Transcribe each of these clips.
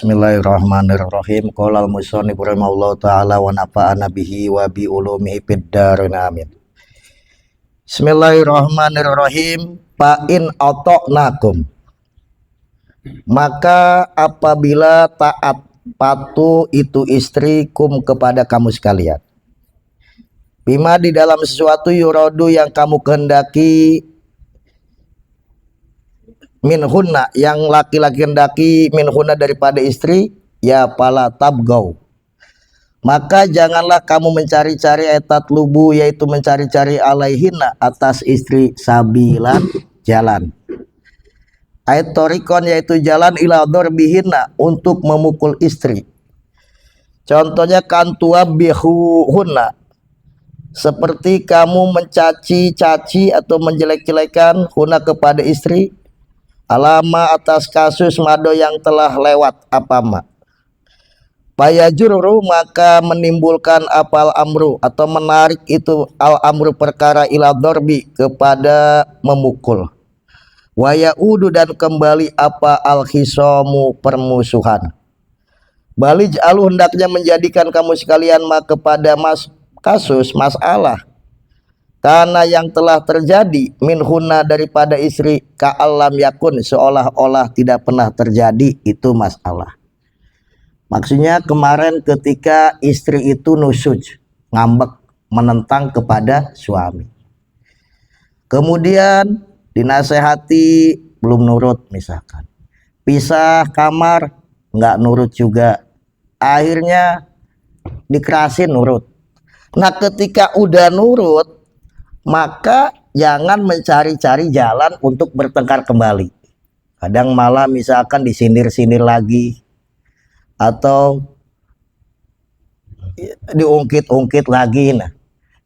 Bismillahirrahmanirrahim. Qala al-musannif rahimahullahu taala wa nafa'ana bihi wa bi ulumihi fid dharain amin. Bismillahirrahmanirrahim. Fa in ata'nakum, maka apabila taat patuh itu istri kum kepada kamu sekalian, bima di dalam sesuatu yuradu yang kamu kehendaki, minhunna yang laki-laki hendaki, minhunna daripada istri, ya pala tabgau, maka janganlah kamu mencari-cari etat lubu, yaitu mencari-cari alaihinna atas istri, sabilan jalan, ayat torikon yaitu jalan, ila dorbihinna untuk memukul istri. Contohnya kantua bihuhunna, seperti kamu mencaci-caci atau menjelek-jelekan huna kepada istri, alama atas kasus mado yang telah lewat apama. Payajuru maka menimbulkan apal amru atau menarik itu al amru perkara ila dorbi kepada memukul. Wayaudu dan kembali apa al khisomu permusuhan. Balij alu hendaknya menjadikan kamu sekalian kepada kasus masalah karena yang telah terjadi minhuna daripada istri ka'alam yakun, seolah-olah tidak pernah terjadi itu masalah. Maksudnya kemarin ketika istri itu nusuj, ngambek, menentang kepada suami, kemudian dinasehati belum nurut, misalkan pisah kamar nggak nurut juga, akhirnya dikerasin nurut. Nah ketika udah nurut, maka jangan mencari-cari jalan untuk bertengkar kembali. Kadang malah misalkan disindir-sindir lagi atau diungkit-ungkit lagi. Nah,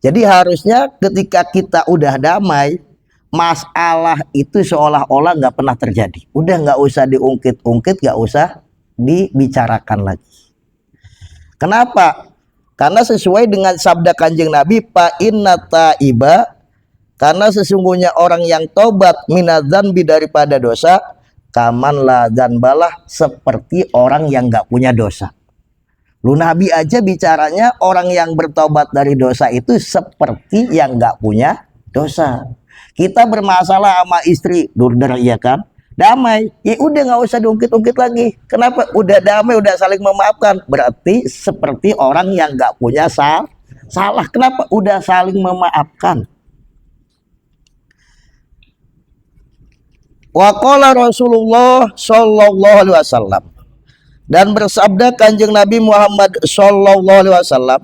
jadi harusnya ketika kita udah damai, masalah itu seolah-olah nggak pernah terjadi. Udah nggak usah diungkit-ungkit, nggak usah dibicarakan lagi. Kenapa? Karena sesuai dengan sabda Kanjeng Nabi, fa inna taiba, karena sesungguhnya orang yang tobat minadzanbi daripada dosa, kaman la dzanbalah, seperti orang yang nggak punya dosa. Lu Nabi aja bicaranya orang yang bertobat dari dosa itu seperti yang nggak punya dosa. Kita bermasalah sama istri, durder ya kan? Damai, ya udah nggak usah diungkit-ungkit lagi. Kenapa? Udah damai, udah saling memaafkan. Berarti seperti orang yang nggak punya salah. Kenapa? Udah saling memaafkan. Wa qala Rasulullah sallallahu alaihi wasallam, dan bersabda Kanjeng Nabi Muhammad sallallahu alaihi wasallam,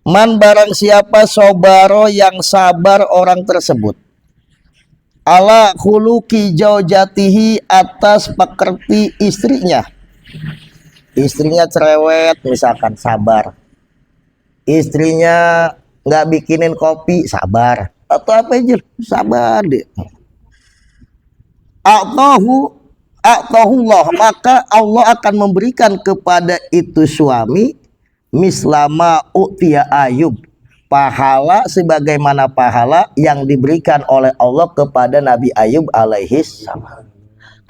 man barang siapa sobaro yang sabar orang tersebut, ala khuluqi jaujatihi atas pekerti istrinya. Istrinya cerewet misalkan, sabar. Istrinya nggak bikinin kopi, sabar. Atau apa aja, sabar deh. A'tahullah, maka Allah akan memberikan kepada itu suami mislama u'tiya Ayub, pahala sebagaimana pahala yang diberikan oleh Allah kepada Nabi Ayub alaihis salam.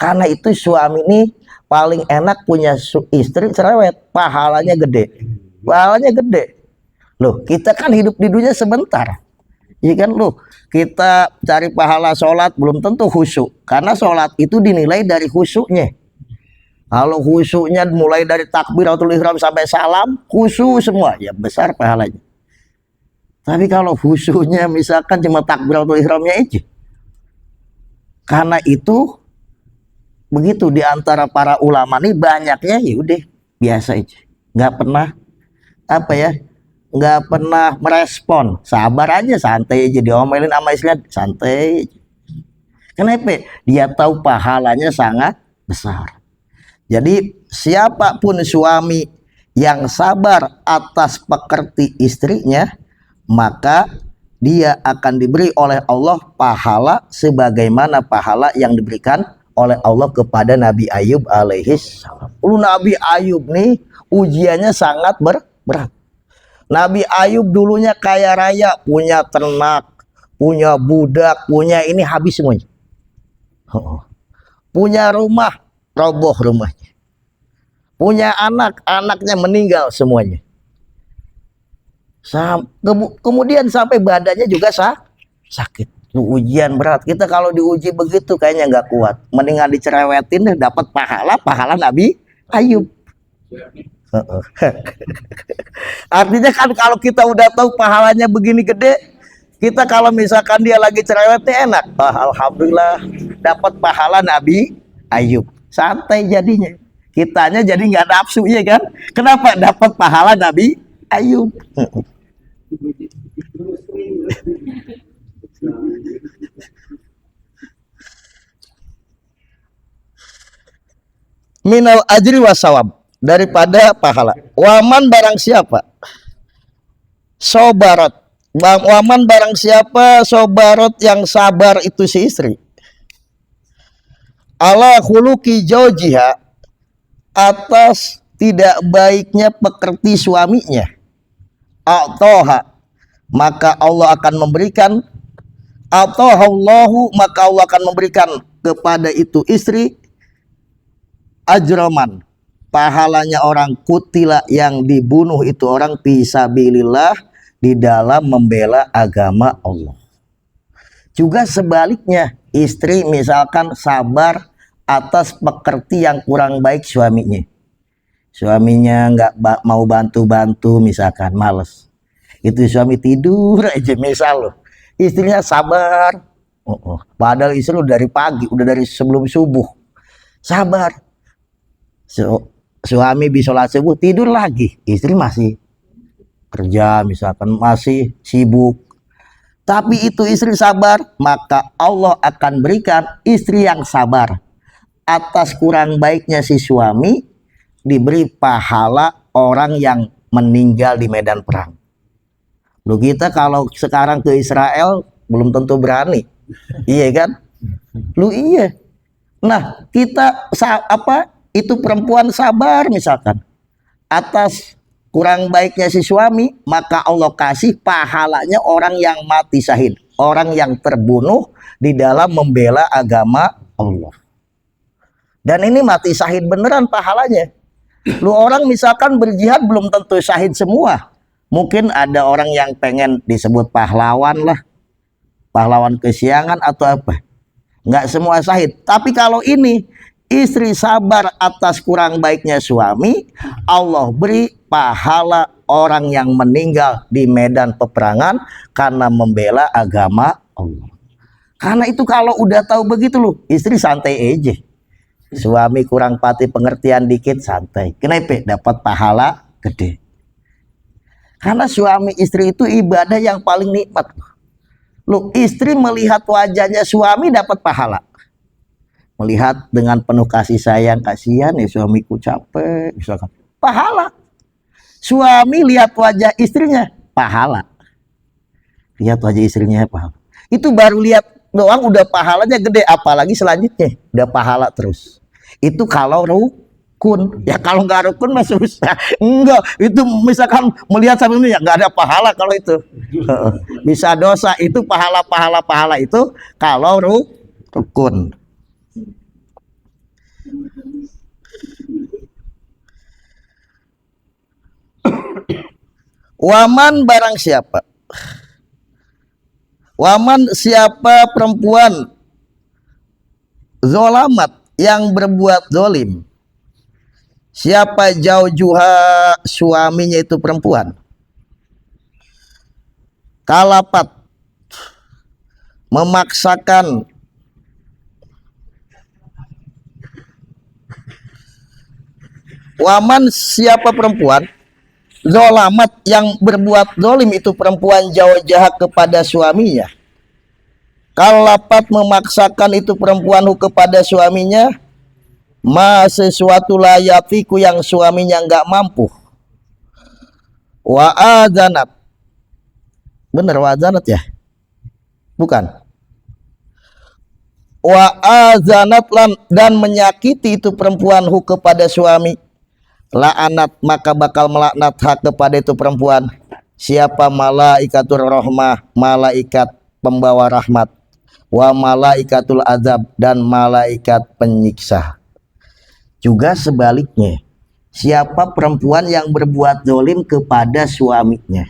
Karena itu suami ini paling enak punya istri cerewet, pahalanya gede. Pahalanya gede. Loh, kita kan hidup di dunia sebentar. Iya kan, loh, kita cari pahala sholat belum tentu khusyuk, karena sholat itu dinilai dari khusyuknya. Kalau khusyuknya mulai dari takbiratul ihram sampai salam, khusyuk semua, ya besar pahalanya. Tapi kalau khusyuknya misalkan cuma takbiratul ihramnya aja, karena itu begitu di antara para ulama nih banyaknya ya udah biasa aja, nggak pernah nggak pernah merespon, sabar aja, santai aja, diomelin sama istrinya santai aja. Kenapa? Dia tahu pahalanya sangat besar. Jadi siapapun suami yang sabar atas pekerti istrinya, maka dia akan diberi oleh Allah pahala sebagaimana pahala yang diberikan oleh Allah kepada Nabi Ayub alaihis salam. Nabi Ayub nih ujiannya sangat berat. Nabi Ayub dulunya kaya raya, punya ternak, punya budak, punya ini habis semuanya. Punya rumah, roboh rumahnya. punya anak, anaknya meninggal semuanya. Kemudian sampai badannya juga sakit. Ujian berat. Kita kalau diuji begitu kayaknya nggak kuat. Mendingan dicerewetin deh, dapat pahala Nabi Ayub. Artinya kan kalau kita udah tahu pahalanya begini gede, kita kalau misalkan dia lagi cerewetnya enak. Alhamdulillah dapat pahala Nabi Ayub. Santai jadinya. Kitanya jadi nggak nafsu ya kan? Kenapa? Dapat pahala Nabi Ayub. Minal ajri wasawab, daripada pahala. Waman barang siapa sobarat, waman barang siapa sobarat yang sabar itu si istri, ala khuluqi jaujiha, atas tidak baiknya pekerti suaminya, atoha, maka Allah akan memberikan, atohallahu, maka Allah akan memberikan kepada itu istri ajroman, pahalanya orang kutila yang dibunuh itu orang fisabilillah, di dalam membela agama Allah. Juga sebaliknya, istri misalkan sabar atas pekerti yang kurang baik suaminya. Suaminya nggak mau bantu-bantu, misalkan males. Itu suami tidur aja misal loh. Istrinya sabar. Padahal istri udah dari pagi, udah dari sebelum subuh. Sabar. Suami bisa sholat subuh tidur lagi, istri masih kerja misalkan, masih sibuk. Tapi itu istri sabar, maka Allah akan berikan istri yang sabar atas kurang baiknya si suami, diberi pahala orang yang meninggal di medan perang. Lu kita kalau sekarang ke Israel belum tentu berani, iya kan? Lu iya. Nah kita itu perempuan sabar misalkan atas kurang baiknya si suami, maka Allah kasih pahalanya orang yang mati syahid, orang yang terbunuh di dalam membela agama Allah. Dan ini mati syahid beneran pahalanya. Lu orang misalkan berjihad belum tentu syahid semua. Mungkin ada orang yang pengen disebut pahlawan lah, pahlawan kesiangan atau apa. Nggak semua syahid. Tapi kalau ini istri sabar atas kurang baiknya suami, Allah beri pahala orang yang meninggal di medan peperangan karena membela agama Allah. Karena itu kalau udah tahu begitu loh, istri santai aja. Suami kurang pati pengertian dikit, santai. Kenapa? Dapat pahala gede. Karena suami istri itu ibadah yang paling nikmat. Loh, istri melihat wajahnya suami dapat pahala. Melihat dengan penuh kasih sayang, kasihan ya suamiku capek, misalkan, pahala. Suami lihat wajah istrinya, pahala. Lihat wajah istrinya, pahala. Itu baru lihat doang udah pahalanya gede, apalagi selanjutnya udah pahala terus. Itu kalau rukun. Ya kalau nggak rukun mah susah. Enggak, itu misalkan melihat sampai ini ya nggak ada pahala kalau itu. Bisa dosa, itu pahala itu kalau rukun. Waman barang siapa, waman siapa perempuan zolamat yang berbuat zolim, siapa jaujuha suaminya itu perempuan, kalapat memaksakan waman siapa perempuan zolamat yang berbuat zolim itu perempuan jauh jahat kepada suaminya, kalapat memaksakan itu perempuan kepada suaminya sesuatu layatiku yang suaminya nggak mampu, wa adzanat, bener wa adzanat ya, bukan, wa adzanat dan menyakiti itu perempuan kepada suami, la'anat maka bakal melaknat hak kepada itu perempuan siapa malaikatur rahmah, malaikat pembawa rahmat, wa malaikatul azab dan malaikat penyiksa. Juga sebaliknya, siapa perempuan yang berbuat dolim kepada suaminya.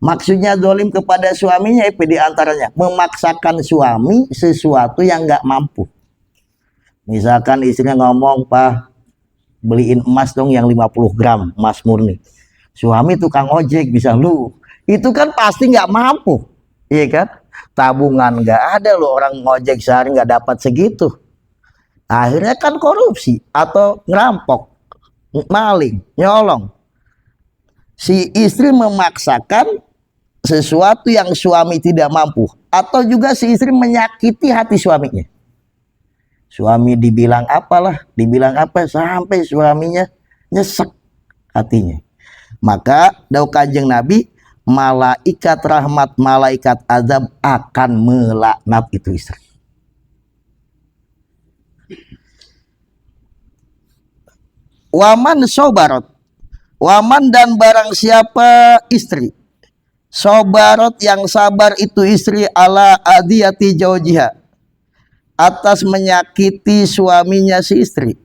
Maksudnya dolim kepada suaminya itu diantaranya memaksakan suami sesuatu yang nggak mampu. Misalkan istrinya ngomong, "Pak, beliin emas dong yang 50 gram, emas murni." Suami tukang ojek bisa lu. Itu kan pasti nggak mampu. Iya kan? Tabungan nggak ada loh, orang ngojek sehari nggak dapat segitu. Akhirnya kan korupsi atau ngerampok, maling, nyolong. Si istri memaksakan sesuatu yang suami tidak mampu, atau juga si istri menyakiti hati suaminya. Suami dibilang apalah, dibilang apa, sampai suaminya nyesek hatinya. Maka dawuh Kanjeng Nabi, malaikat rahmat, malaikat azab akan melaknat itu istri. Waman sobarot, waman dan barang siapa istri sobarot yang sabar itu istri ala adiyati jaujiha, atas menyakiti suaminya si istri,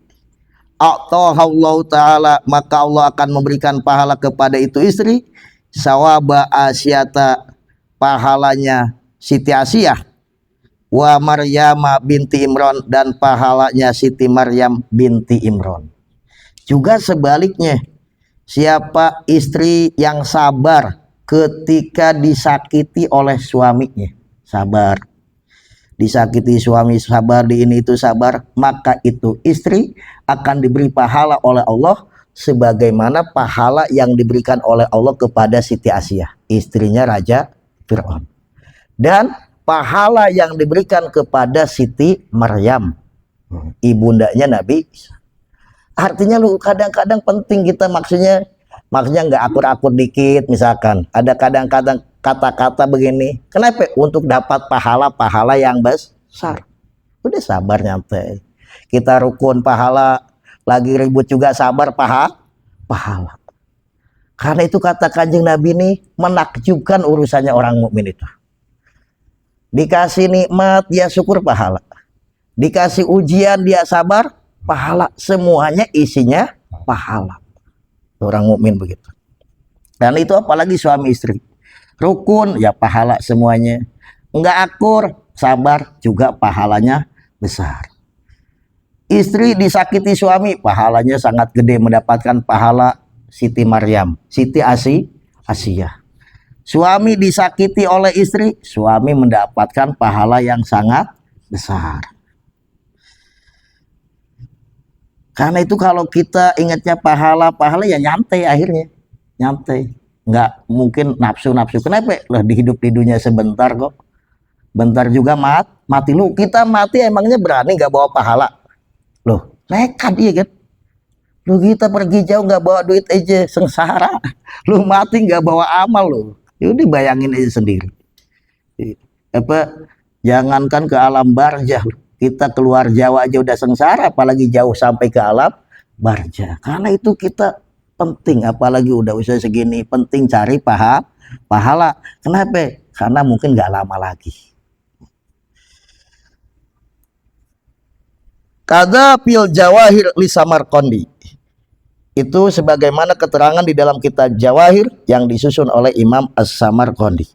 Allah Ta'ala, maka Allah akan memberikan pahala kepada itu istri sawaba asyata, pahalanya Siti Asiyah, wa Maryam binti Imran, dan pahalanya Siti Maryam binti Imran. Juga sebaliknya, siapa istri yang sabar ketika disakiti oleh suaminya, sabar, disakiti suami sabar, di ini itu sabar, maka itu istri akan diberi pahala oleh Allah sebagaimana pahala yang diberikan oleh Allah kepada Siti Asiyah, istrinya Raja Fir'aun, dan pahala yang diberikan kepada Siti Maryam, ibundanya Nabi Isa. Artinya lu kadang-kadang penting kita, maksudnya nggak akur-akur dikit, misalkan ada kadang-kadang kata-kata begini, kenapa? Untuk dapat pahala yang besar. Udah sabar nyantai. Kita rukun pahala, lagi ribut juga sabar pahala. Karena itu kata Kanjeng Nabi ini menakjubkan urusannya orang mukmin itu. Dikasih nikmat dia syukur pahala, dikasih ujian dia sabar pahala, semuanya isinya pahala. Orang mukmin begitu. Dan itu apalagi suami istri. Rukun ya pahala semuanya. Enggak akur, sabar juga pahalanya besar. Istri disakiti suami, pahalanya sangat gede, mendapatkan pahala Siti Maryam, Siti Asiyah. Suami disakiti oleh istri, suami mendapatkan pahala yang sangat besar. Karena itu kalau kita ingatnya pahala ya nyantai, akhirnya nyantai, nggak mungkin nafsu. Kenapa? Lah dihidup di dunia sebentar kok, bentar juga mati. Lu kita mati emangnya berani nggak bawa pahala? Loh nekat iya kan? Lu kita pergi jauh nggak bawa duit aja sengsara, lu mati nggak bawa amal lu. Yaudah bayangin aja sendiri. Jangankan ke alam barzah, kita keluar Jawa aja udah sengsara, apalagi jauh sampai ke alam barzah. Karena itu kita penting, apalagi udah usia segini, penting cari pahala. Kenapa? Karena mungkin nggak lama lagi. Kada fil Jawahir li Samarqandi, itu sebagaimana keterangan di dalam kitab Jawahir yang disusun oleh Imam As-Samarqandi.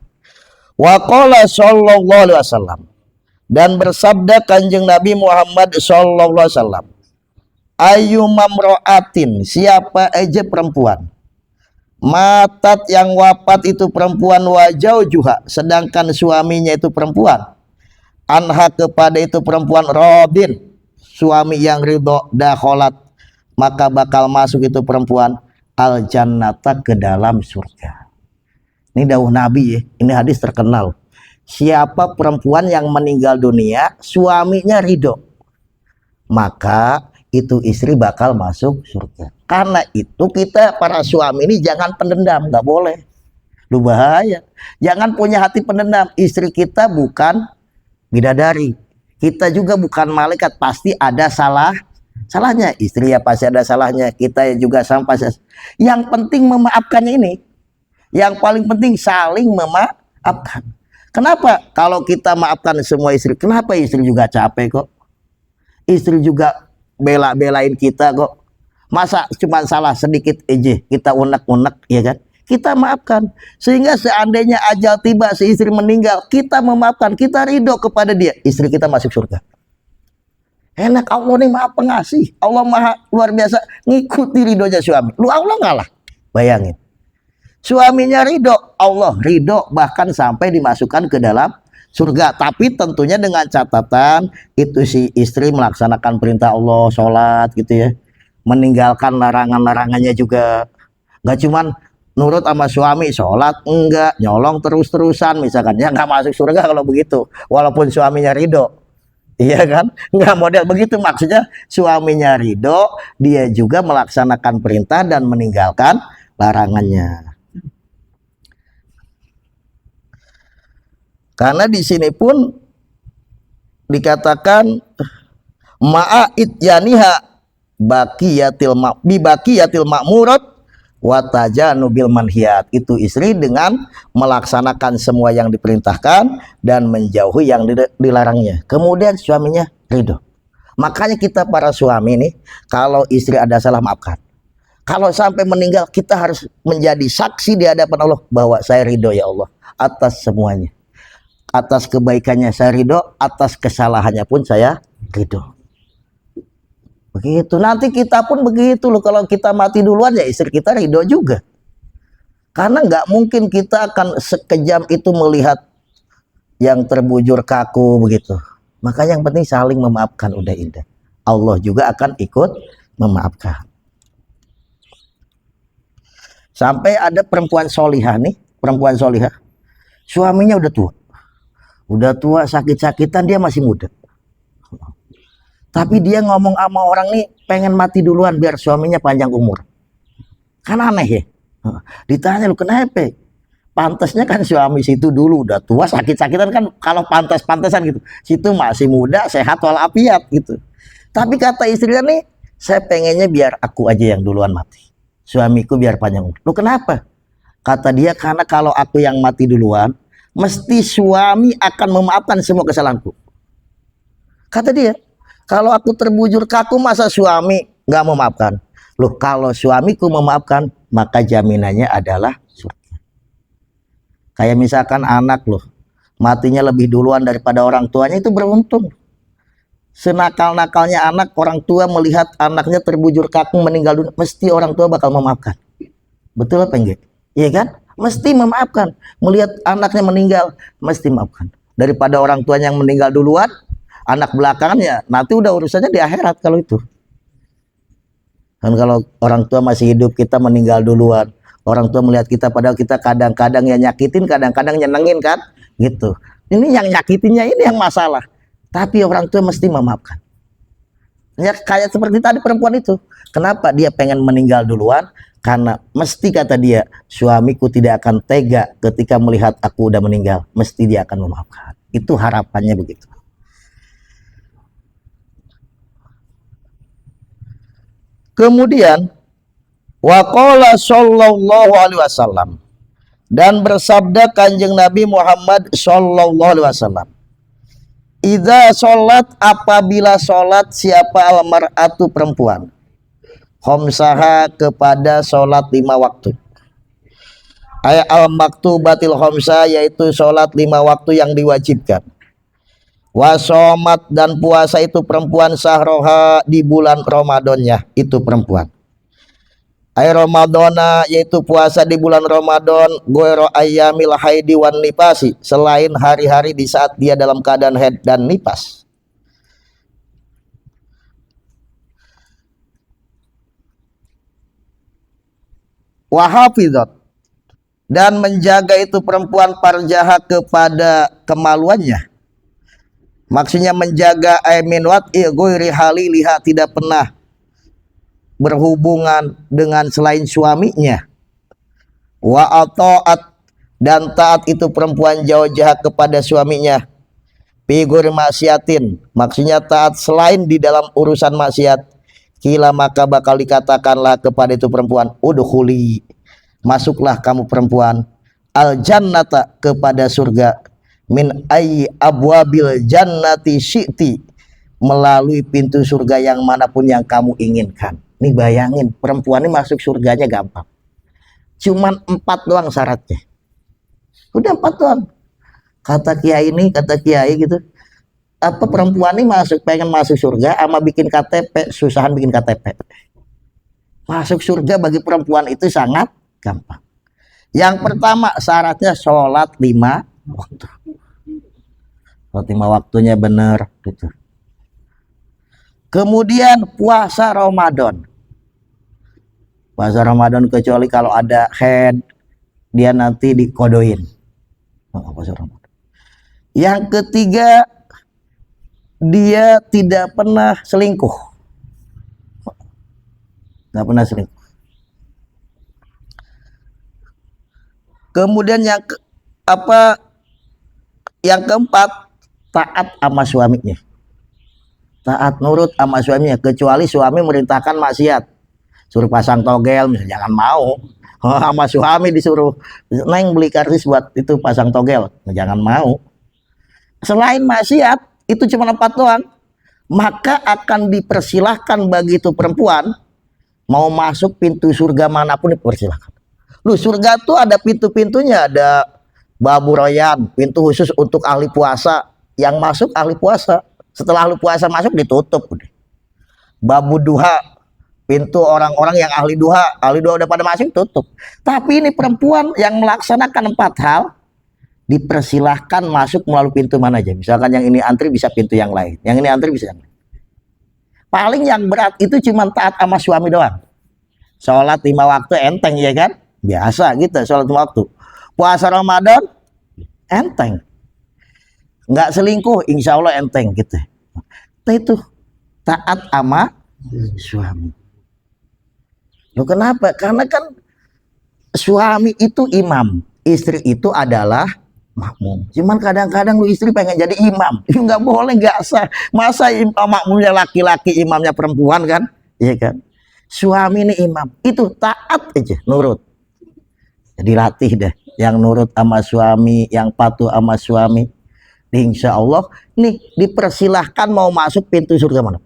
Wa qala sallallahu alaihi wasallam, dan bersabda Kanjeng Nabi Muhammad sallallahu alaihi wasallam, ayyumamra'atin, siapa aja perempuan, matat yang wafat itu perempuan, wajau juha, sedangkan suaminya itu perempuan, anha kepada itu perempuan, rodin, suami yang ridho, dakholat, maka bakal masuk itu perempuan al jannata, ke dalam surga. Ini dawuh Nabi ya, ini hadis terkenal. Siapa perempuan yang meninggal dunia suaminya ridho, maka itu istri bakal masuk surga. Karena itu kita para suami ini jangan pendendam, nggak boleh, lu bahaya. Jangan punya hati pendendam. Istri kita bukan bidadari, kita juga bukan malaikat, pasti ada salahnya. Istri ya pasti ada salahnya, kita juga sama pasti. Yang penting memaafkannya ini, yang paling penting saling memaafkan. Kenapa? Kalau kita maafkan semua istri, kenapa istri juga capek kok? Istri juga bela-belain kita kok. Masa cuma salah sedikit aja kita unek-unek, ya kan? Kita maafkan. Sehingga seandainya ajal tiba, si istri meninggal, kita memaafkan, kita ridho kepada dia, istri kita masuk surga. Enak, Allah nih maha pengasih, Allah maha luar biasa, ngikuti ridhonya suami. Lu Allah ngalah. Bayangin. Suaminya ridho, Allah ridho, bahkan sampai dimasukkan ke dalam surga. Tapi tentunya dengan catatan itu si istri melaksanakan perintah Allah, sholat gitu ya, meninggalkan larangan-larangannya juga. Gak cuman nurut sama suami, sholat enggak, nyolong terus-terusan misalkan, ya nggak masuk surga kalau begitu, walaupun suaminya ridho. Iya kan, nggak model begitu. Maksudnya suaminya ridho, dia juga melaksanakan perintah dan meninggalkan larangannya. Karena di sini pun dikatakan ma'id yaniha baqiyatil ma'murat wa tajanubil manhiyat. Itu istri dengan melaksanakan semua yang diperintahkan dan menjauhi yang dilarangnya. Kemudian suaminya ridho. Makanya kita para suami nih, kalau istri ada salah maafkan. Kalau sampai meninggal, kita harus menjadi saksi di hadapan Allah bahwa saya ridho ya Allah atas semuanya. Atas kebaikannya saya ridho, atas kesalahannya pun saya ridho. Begitu. Nanti kita pun begitu loh. Kalau kita mati duluan, ya istri kita ridho juga. Karena nggak mungkin kita akan sekejam itu melihat yang terbujur kaku begitu. Makanya yang penting saling memaafkan, udah indah. Allah juga akan ikut memaafkan. Sampai ada perempuan solihah nih, perempuan solihah, suaminya udah tua sakit-sakitan, dia masih muda. Tapi dia ngomong sama orang nih, pengen mati duluan biar suaminya panjang umur. Kan aneh ya. Ditanya, lu kenapa? Pantasnya kan suami situ dulu udah tua sakit-sakitan kan, kalau pantas-pantasan gitu. Situ masih muda, sehat walafiat gitu. Tapi kata istrinya nih, saya pengennya biar aku aja yang duluan mati. Suamiku biar panjang umur. Lu kenapa? Kata dia, karena kalau aku yang mati duluan, mesti suami akan memaafkan semua kesalahanku. Kata dia, kalau aku terbujur kaku, masa suami nggak memaafkan? Loh, kalau suamiku memaafkan, maka jaminannya adalah surga. Kayak misalkan anak loh, matinya lebih duluan daripada orang tuanya, itu beruntung. Senakal-nakalnya anak, orang tua melihat anaknya terbujur kaku meninggal dunia, mesti orang tua bakal memaafkan. Betul apa enggak? Iya kan? Mesti memaafkan. Melihat anaknya meninggal, mesti memaafkan. Daripada orang tuanya yang meninggal duluan, anak belakangannya, nanti udah urusannya di akhirat kalau itu. Dan kalau orang tua masih hidup, kita meninggal duluan, orang tua melihat kita, padahal kita kadang-kadang yang nyakitin, kadang-kadang nyenengin kan, gitu. Ini yang nyakitinnya ini yang masalah. Tapi orang tua mesti memaafkan. Ya, kayak seperti tadi perempuan itu. Kenapa dia pengen meninggal duluan? Karena mesti kata dia, suamiku tidak akan tega ketika melihat aku udah meninggal. Mesti dia akan memaafkan. Itu harapannya begitu. Kemudian waqala sallallahu alaihi wasallam, dan bersabda Kanjeng Nabi Muhammad sallallahu alaihi wasallam, idza sholat, apabila sholat siapa almar'atu perempuan, khamsaha, kepada sholat 5 waktu, ay al-maktubatil khamsah, yaitu sholat 5 waktu yang diwajibkan, wasomat, dan puasa itu perempuan sahroha, di bulan Ramadannya itu perempuan, ay Ramadana, yaitu puasa di bulan Ramadan, goero ayyamil haidi wan nipasi, selain hari-hari di saat dia dalam keadaan haid dan nipas. Wahafidot, dan menjaga itu perempuan farjaha, kepada kemaluannya. Maksudnya menjaga min wat'i ghairi haliliha, tidak pernah berhubungan dengan selain suaminya. Wa ata'at, dan taat itu perempuan jauh jahat kepada suaminya. Fi ghairi maksiatin, maksudnya taat selain di dalam urusan maksiat. Kila, maka bakal dikatakanlah kepada itu perempuan, udkhuli, masuklah kamu perempuan, al jannata, kepada surga, min ayyi abwabil jannati syi'ti, melalui pintu surga yang manapun yang kamu inginkan. Nih bayangin, perempuan ini masuk surganya gampang. Cuman 4 doang syaratnya. Udah 4 doang. Kata kiai ini, kata kiai gitu. Apa perempuan ini pengen masuk surga sama bikin KTP, susahan bikin KTP. Masuk surga bagi perempuan itu sangat gampang. Yang pertama syaratnya sholat 5 waktu. Sholat 5 waktunya benar gitu. Kemudian puasa Ramadan. Puasa Ramadan kecuali kalau ada head, dia nanti dikodoin. Puasa Ramadan. Yang ketiga, dia tidak pernah selingkuh. Tidak pernah selingkuh. Kemudian yang keempat, taat sama suaminya. Taat nurut sama suaminya, kecuali suami merintahkan maksiat. Suruh pasang togel, misalnya jangan mau. Sama suami disuruh, Neng beli karcis buat itu pasang togel, jangan mau. Selain maksiat, itu cuma 4 doang. Maka akan dipersilahkan bagi itu perempuan mau masuk pintu surga manapun dipersilahkan. Lu surga tuh ada pintu-pintunya, ada babu royan, pintu khusus untuk ahli puasa. Yang masuk ahli puasa. Setelah ahli puasa masuk ditutup. Babu duha, pintu orang-orang yang ahli duha udah pada masuk tutup. Tapi ini perempuan yang melaksanakan 4 hal dipersilahkan masuk melalui pintu mana aja. Misalkan yang ini antri bisa pintu yang lain, yang ini antri bisa yang lain. Paling yang berat itu cuma taat sama suami doang. Sholat 5 waktu enteng ya kan? Biasa gitu sholat 5 waktu. Puasa Ramadan enteng. Nggak selingkuh insya Allah enteng gitu. Itu taat sama suami. Loh kenapa? Karena kan suami itu imam, istri itu adalah makmum. Cuman kadang-kadang lu istri pengen jadi imam, itu nggak boleh, nggak sah. Masa makmumnya laki-laki, imamnya perempuan kan? Iya kan? Suami ini imam, itu taat aja, nurut. Jadi latih deh, yang nurut sama suami, yang patuh sama suami. Insya Allah, nih dipersilahkan mau masuk pintu surga mana.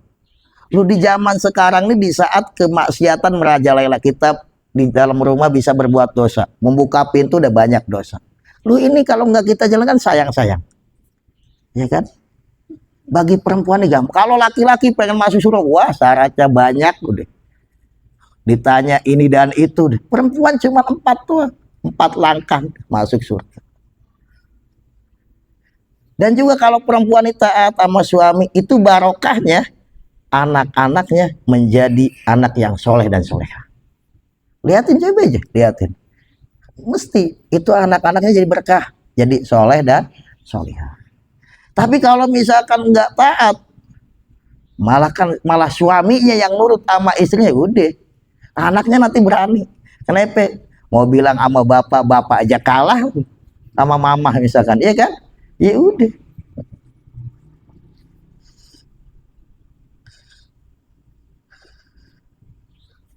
Lu di zaman sekarang nih, di saat kemaksiatan merajalela, kita di dalam rumah bisa berbuat dosa, membuka pintu udah banyak dosa. Lu ini kalau nggak kita jalankan sayang-sayang, ya kan? Bagi perempuan nih gampang. Kalau laki-laki pengen masuk surga, wah syaratnya banyak udah. Ditanya ini dan itu, perempuan cuma 4 tuh, 4 langkah masuk surga. Dan juga kalau perempuan itu taat sama suami, itu barokahnya anak-anaknya menjadi anak yang soleh dan soleha. Lihatin coba aja, lihatin. Mesti itu anak-anaknya jadi berkah, jadi soleh dan soleha. Tapi kalau misalkan nggak taat, malah suaminya yang nurut sama istrinya, udah anaknya nanti berani. Kenapa? Mau bilang sama bapak aja kalah sama mama misalkan, iya kan? Ya udah.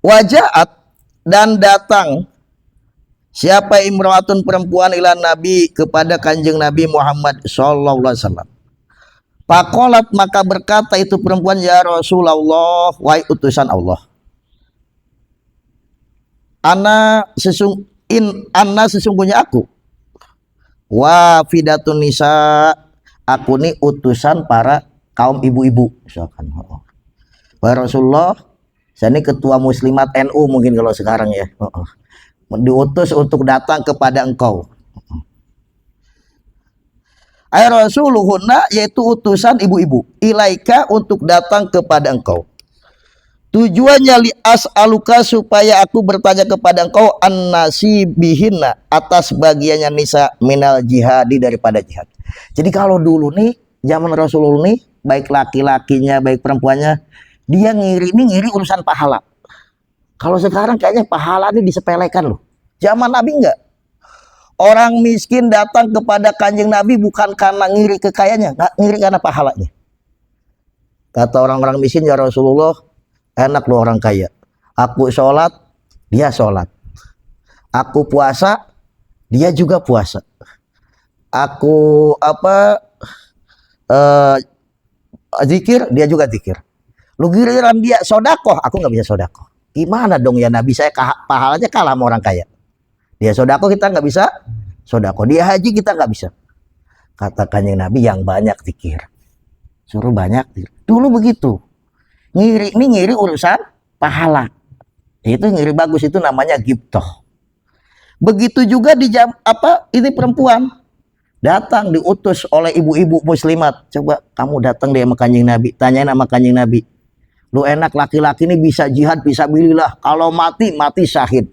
Wajaat, dan datang siapa imro'atun perempuan ila Nabi kepada kanjeng Nabi Muhammad sallallahu alaihi wasallam. Faqalat, maka berkata itu perempuan, ya Rasulullah, wahai utusan Allah. Ana sesungguhnya aku wafidatun nisa, aku nih utusan para kaum ibu-ibu misalkan. Wahai Rasulullah, saya ini ketua muslimat NU mungkin kalau sekarang ya. Diutus untuk datang kepada engkau. Ay rasuluhunna, yaitu utusan ibu-ibu, ilaika, untuk datang kepada engkau. Tujuannya li as'aluka, supaya aku bertanya kepada engkau, an-nasibihinna, atas bagiannya nisa minal jihadi, daripada jihad. Jadi kalau dulu nih zaman Rasulullah nih, baik laki-lakinya baik perempuannya, dia ngiri urusan pahala. Kalau sekarang kayaknya pahala ini disepelekan loh. Zaman Nabi enggak. Orang miskin datang kepada kanjeng Nabi bukan karena ngiri kekayaannya, enggak, ngiri karena pahalanya. Kata orang-orang miskin, ya Rasulullah, enak loh orang kaya. Aku sholat, dia sholat. Aku puasa, dia juga puasa. Aku zikir, dia juga zikir. Lu giliran dia sodakoh, aku nggak bisa sodakoh. Gimana dong ya Nabi, saya pahalanya kalah sama orang kaya. Dia sodakoh, kita nggak bisa sodakoh. Dia haji, kita nggak bisa. Kata Kanjeng Nabi, yang banyak zikir. Suruh banyak zikir. Dulu begitu. Ngiri, ini ngiri urusan pahala. Itu ngiri bagus, itu namanya ghibtoh. Begitu juga di jam apa ini perempuan datang diutus oleh ibu-ibu muslimat. Coba kamu datang deh sama Kanjeng Nabi, tanyain sama Kanjeng Nabi. Lu enak laki-laki ini bisa jihad, bisa fisabilillah. Kalau mati, mati syahid.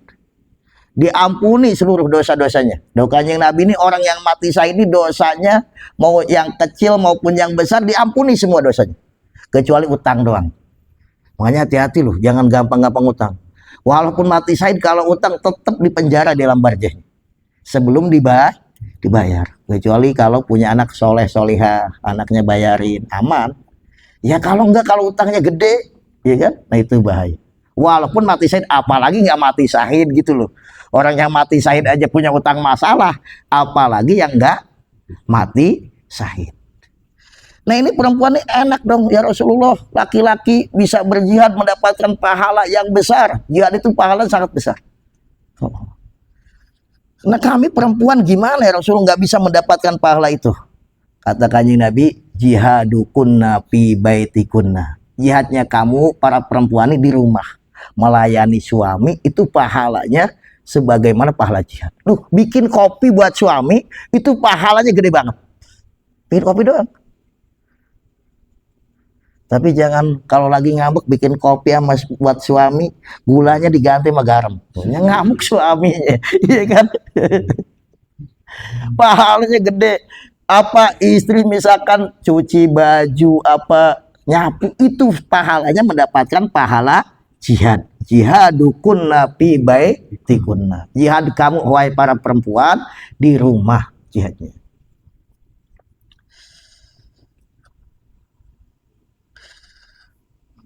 Diampuni seluruh dosa-dosanya. Kanjeng Nabi ini orang yang mati syahid ini dosanya mau yang kecil maupun yang besar diampuni semua dosanya. Kecuali utang doang. Makanya hati-hati loh, jangan gampang-gampang utang. Walaupun mati syahid, kalau utang tetap dipenjara di dalam barjahnya sebelum dibayar. Kecuali kalau punya anak soleh solihah, anaknya bayarin, aman. Ya kalau enggak, kalau utangnya gede, ya kan? Nah itu bahaya. Walaupun mati syahid, apalagi nggak mati syahid gitu loh. Orang yang mati syahid aja punya utang masalah, apalagi yang nggak mati syahid. Nah ini perempuan ini enak dong ya Rasulullah, laki-laki bisa berjihad mendapatkan pahala yang besar. Jihad itu pahala sangat besar. Nah kami perempuan gimana ya Rasulullah nggak bisa mendapatkan pahala itu? Kata Kanjeng Nabi, jihadukunna fi baitikunna. Jihadnya kamu para perempuan ini di rumah melayani suami, itu pahalanya sebagaimana pahala jihad. Loh, bikin kopi buat suami itu pahalanya gede banget. Bikin kopi doang. Tapi jangan kalau lagi ngambek bikin kopi sama buat suami, gulanya diganti sama garam. Ngamuk suaminya, iya kan? Pahalanya gede. Apa istri misalkan cuci baju, apa nyapu, itu pahalanya mendapatkan pahala jihad. Jihadukunna fi baitikunna. Jihad kamu wahai para perempuan di rumah jihadnya.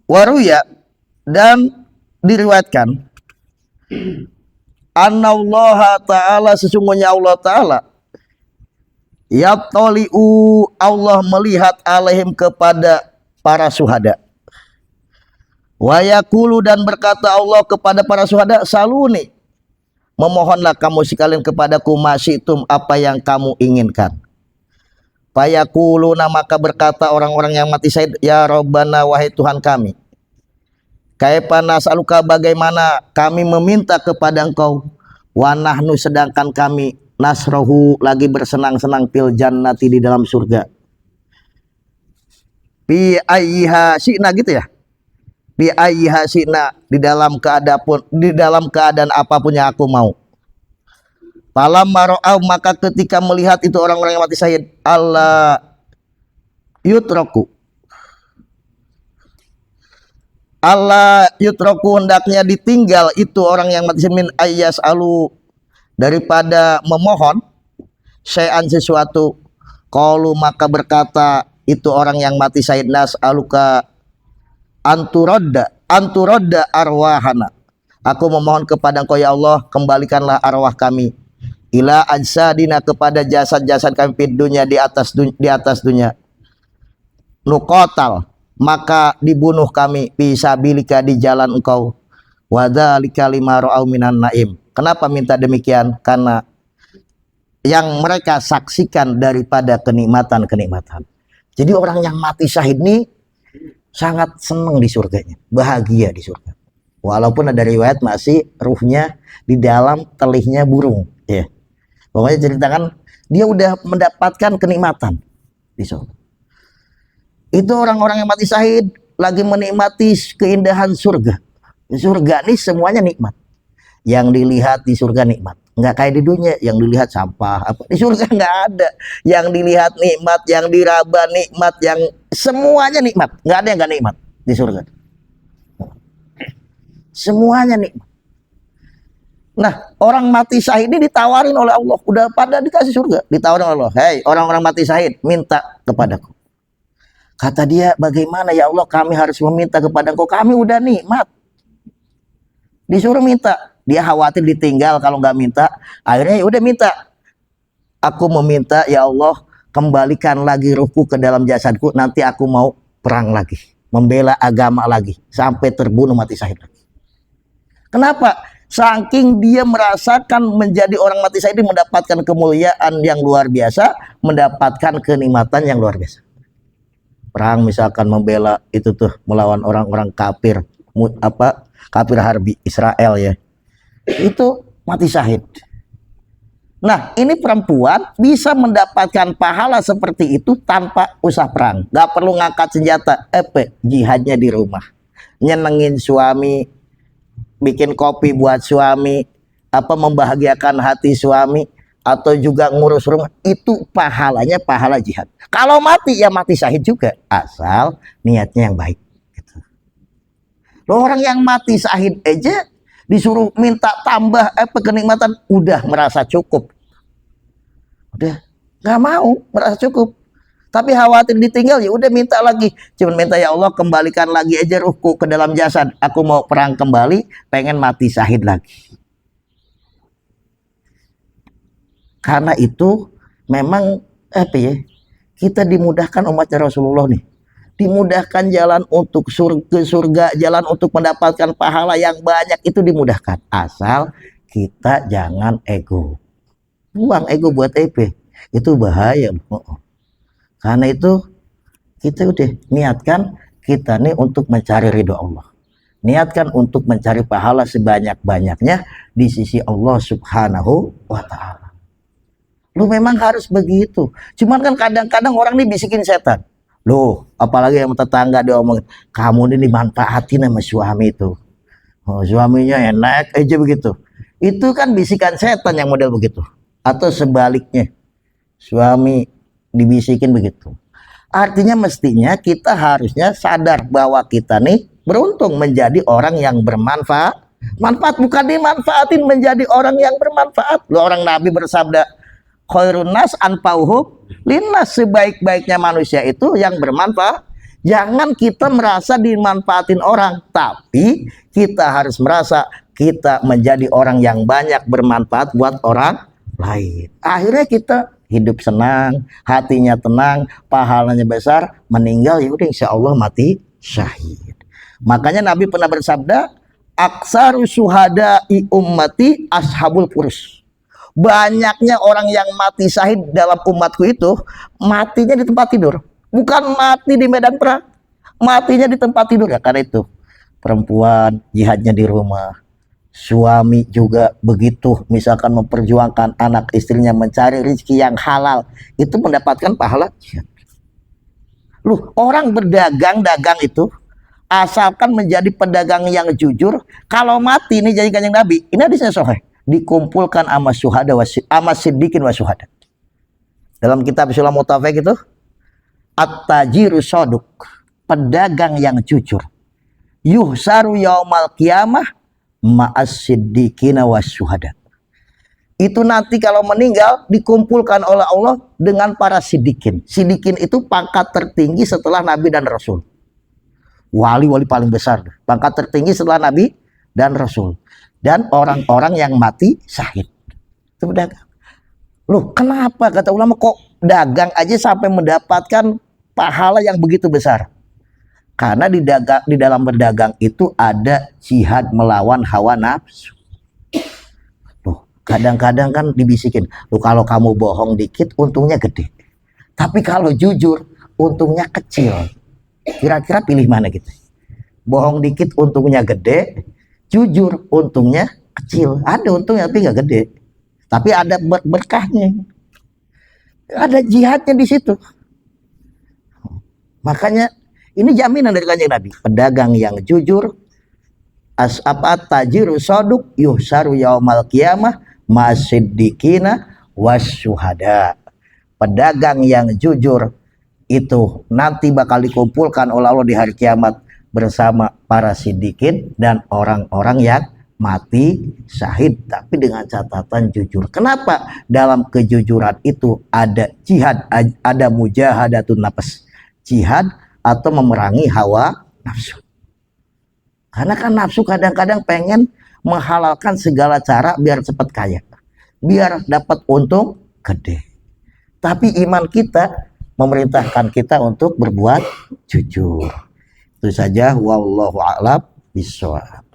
Waruya, dan diriwayatkan annallaha ta'ala, sesungguhnya Allah ta'ala yatoli'u, Allah melihat alaihim kepada para syuhada. Wa yaqulu, dan berkata Allah kepada para syuhada, saluni, memohonlah kamu sekalian kepadaku masyitum, apa yang kamu inginkan. Fayaquluna, maka berkata orang-orang yang mati syahid, ya Rabbana, wahai Tuhan kami, kaifa nas'aluka, bagaimana kami meminta kepada Engkau, wa nahnu, sedangkan kami nasrohu, lagi bersenang-senang, fil jannati, di dalam surga. Bi ayyiha syi'na, gitu ya. Bi ayyiha syi'na, di dalam keadaan apapun yang aku mau. Falam mara'au, maka ketika melihat itu orang-orang yang mati syahid, Allah yutroku, Allah yutroku, hendaknya ditinggal itu orang yang mati syahid, min ayyas alu, daripada memohon syai'an, sesuatu. Qalu, maka berkata itu orang yang mati syahid, nas aluka anturodda arwahana, aku memohon kepada Engkau ya Allah, kembalikanlah arwah kami ila ajsadina, kepada jasad-jasad kami, di dunia, di atas dunia. Nuqatal, maka dibunuh kami, fisabilika, di jalan Engkau. Wadzalika lima ra'au minan naim. Kenapa minta demikian? Karena yang mereka saksikan daripada kenikmatan-kenikmatan. Jadi orang yang mati syahid ini sangat senang di surganya, bahagia di surga. Walaupun ada riwayat masih ruhnya di dalam telihnya burung, ya. Pokoknya ceritakan dia udah mendapatkan kenikmatan di surga. Itu orang-orang yang mati syahid lagi menikmati keindahan surga. Di surga nih semuanya nikmat. Yang dilihat di surga nikmat. Nggak kayak di dunia yang dilihat sampah. Apa di surga nggak ada. Yang dilihat nikmat, yang diraba nikmat, yang semuanya nikmat. Nggak ada yang nggak nikmat di surga. Semuanya nikmat. Nah, orang mati syahid ini ditawarin oleh Allah, udah pada dikasih surga, ditawarin oleh Allah, hei orang-orang mati syahid, minta kepadaku. Kata dia, bagaimana ya Allah kami harus meminta kepada Engkau, kami udah nikmat. Disuruh minta, dia khawatir ditinggal kalau nggak minta, akhirnya ya udah minta. Aku meminta ya Allah, kembalikan lagi ruhku ke dalam jasadku, nanti aku mau perang lagi. membela agama lagi sampai terbunuh mati syahid. Kenapa? Saking dia merasakan menjadi orang mati syahid mendapatkan kemuliaan yang luar biasa, mendapatkan kenikmatan yang luar biasa. Perang misalkan membela itu tuh melawan orang-orang kafir, kafir harbi Israel ya. Itu mati syahid. Nah, ini perempuan bisa mendapatkan pahala seperti itu tanpa usah perang. Gak perlu ngangkat senjata. Jihadnya di rumah. Nyenengin suami, bikin kopi buat suami, membahagiakan hati suami, atau juga ngurus rumah. Itu pahalanya pahala jihad. Kalau mati, ya mati syahid juga. Asal niatnya yang baik. Gitu. Loh, orang yang mati syahid aja disuruh minta tambah kenikmatan, udah merasa cukup. Udah nggak mau, merasa cukup. Tapi khawatir ditinggal, ya udah minta lagi. Cuman minta, ya Allah kembalikan lagi aja ruhku ke dalam jasad. Aku mau perang kembali, pengen mati syahid lagi. Karena itu memang kita dimudahkan umatnya Rasulullah nih. Dimudahkan jalan untuk ke surga, jalan untuk mendapatkan pahala yang banyak, itu dimudahkan. Asal kita jangan ego. Buang ego buat itu bahaya. Karena itu kita udah niatkan kita nih untuk mencari ridho Allah. Niatkan untuk mencari pahala sebanyak-banyaknya di sisi Allah Subhanahu wa Ta'ala. Lu memang harus begitu. Cuman kan kadang-kadang orang nih bisikin setan. Loh, apalagi yang tetangga dia omongin, kamu ini dimanfaatin sama suami itu. Oh, suaminya enak aja begitu. Itu kan bisikan setan yang model begitu. Atau sebaliknya, suami dibisikin begitu. Artinya mestinya kita harusnya sadar bahwa kita nih beruntung menjadi orang yang bermanfaat. Manfaat bukan dimanfaatin, menjadi orang yang bermanfaat. Loh, orang Nabi bersabda, khairun nas anfa'uhum linnas, sebaik-baiknya manusia itu yang bermanfaat. Jangan kita merasa dimanfaatin orang, tapi kita harus merasa kita menjadi orang yang banyak bermanfaat buat orang lain. Akhirnya kita hidup senang, hatinya tenang, pahalanya besar, meninggal ya udah insya Allah mati syahid. Makanya Nabi pernah bersabda, aksaru syuhada'i ummati ashabul furus. Banyaknya orang yang mati syahid dalam umatku itu matinya di tempat tidur, bukan mati di medan perang, matinya di tempat tidur. Ya karena itu perempuan jihadnya di rumah, suami juga begitu, misalkan memperjuangkan anak istrinya mencari rezeki yang halal, itu mendapatkan pahala jihad. Loh, orang berdagang itu asalkan menjadi pedagang yang jujur, kalau mati ini jadi kanjeng Nabi, ini hadisnya sahih, dikumpulkan ama syuhada ama siddiqin wa syuhada. Dalam kitab Sulam Mutafaq itu, at-tajiru soduk, pedagang yang jujur, yuhsaru yaumal qiyamah ma'as siddiqina was syuhada. Itu nanti kalau meninggal dikumpulkan oleh Allah dengan para siddiqin. Siddiqin itu pangkat tertinggi setelah Nabi dan Rasul. Wali-wali paling besar, pangkat tertinggi setelah Nabi dan Rasul. Dan orang-orang yang mati syahid. Itu pedagang. Loh, kenapa kata ulama kok dagang aja sampai mendapatkan pahala yang begitu besar? Karena di dalam berdagang itu ada jihad melawan hawa nafsu. Loh, kadang-kadang kan dibisikin, loh kalau kamu bohong dikit untungnya gede. Tapi kalau jujur untungnya kecil. Kira-kira pilih mana gitu? Bohong dikit untungnya gede, jujur untungnya kecil. Ada untungnya tapi nggak gede. Tapi ada berkahnya. Ada jihadnya di situ. Makanya ini jaminan dari kanjeng Nabi. Pedagang yang jujur, tajiru soduk yuhsaru yaumal qiyamah masiddiqina wasyuhada. Pedagang yang jujur itu nanti bakal dikumpulkan oleh Allah di hari kiamat bersama para siddiqin dan orang-orang yang mati syahid, tapi dengan catatan jujur. Kenapa? Dalam kejujuran itu ada jihad, ada mujahadatun nafs, jihad atau memerangi hawa nafsu. Karena kan nafsu kadang-kadang pengen menghalalkan segala cara biar cepat kaya, biar dapat untung gede. Tapi iman kita memerintahkan kita untuk berbuat jujur. Itu saja, wallahu a'lam bishawab.